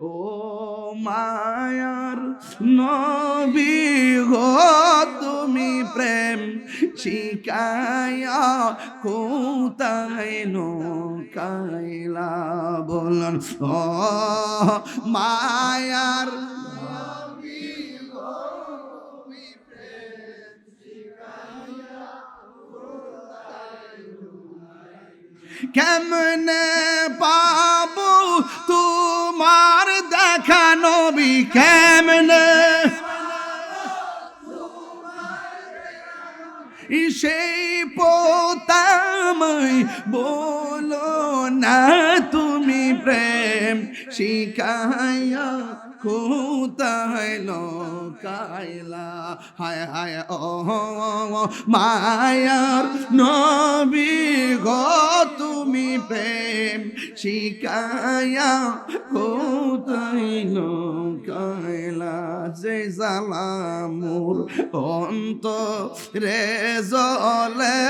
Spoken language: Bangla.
ও মায়ার নবী গো তুমি প্রেম শিকায়া কোথায় নৌকাইলা বলুন ও মায়ার কেমনে পাবো তোমার দেখা নবী কেমনে সেই পোতাময় বলো না তুমি প্রেম শিখাইয়া কোথায় লোকাইলা হায় হায় ও মায়ার নবী গো তুমি প্রেম শিখাইয়া কোথায় লোকাইলা যে জালামুর অন্তরে জলে